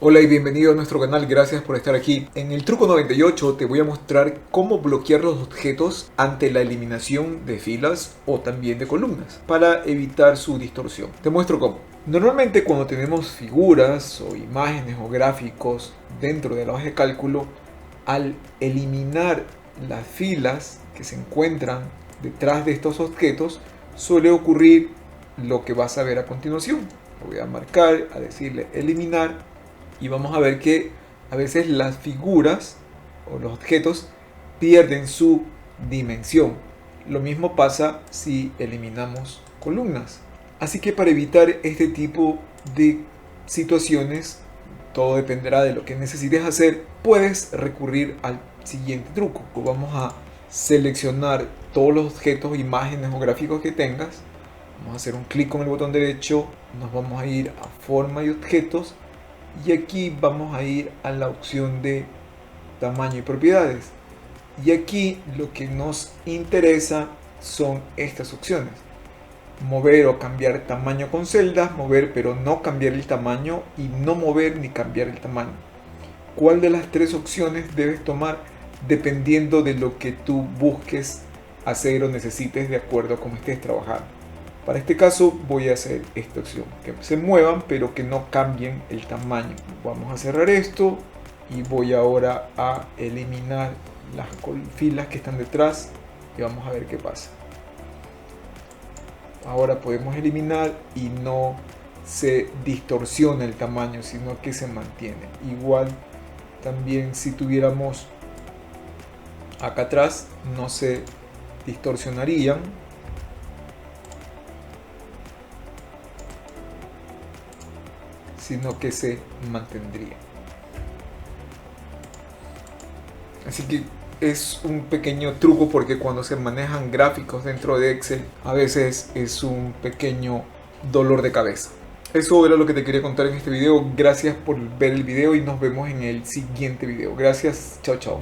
Hola y bienvenido a nuestro canal, gracias por estar aquí. En el truco 98 te voy a mostrar cómo bloquear los objetos ante la eliminación de filas o también de columnas para evitar su distorsión. Te muestro cómo. Normalmente cuando tenemos figuras o imágenes o gráficos dentro de la hoja de cálculo, al eliminar las filas que se encuentran detrás de estos objetos, suele ocurrir lo que vas a ver a continuación. Lo voy a marcar, a decirle eliminar. Y vamos a ver que a veces las figuras o los objetos pierden su dimensión. Lo mismo pasa si eliminamos columnas. Así que para evitar este tipo de situaciones, todo dependerá de lo que necesites hacer, puedes recurrir al siguiente truco. Vamos a seleccionar todos los objetos, imágenes o gráficos que tengas. Vamos a hacer un clic con el botón derecho, nos vamos a ir a forma y objetos. Y aquí vamos a ir a la opción de tamaño y propiedades. Y aquí lo que nos interesa son estas opciones. Mover o cambiar tamaño con celdas, mover pero no cambiar el tamaño y no mover ni cambiar el tamaño. ¿Cuál de las tres opciones debes tomar dependiendo de lo que tú busques hacer o necesites de acuerdo a cómo estés trabajando? Para este caso voy a hacer esta opción, que se muevan pero que no cambien el tamaño. Vamos a cerrar esto y voy ahora a eliminar las filas que están detrás y vamos a ver qué pasa. Ahora podemos eliminar y no se distorsiona el tamaño, sino que se mantiene. Igual también si tuviéramos acá atrás no se distorsionarían, sino que se mantendría. Así que es un pequeño truco porque cuando se manejan gráficos dentro de Excel a veces es un pequeño dolor de cabeza. Eso era lo que te quería contar en este video. Gracias por ver el video y nos vemos en el siguiente video. Gracias, chao chao.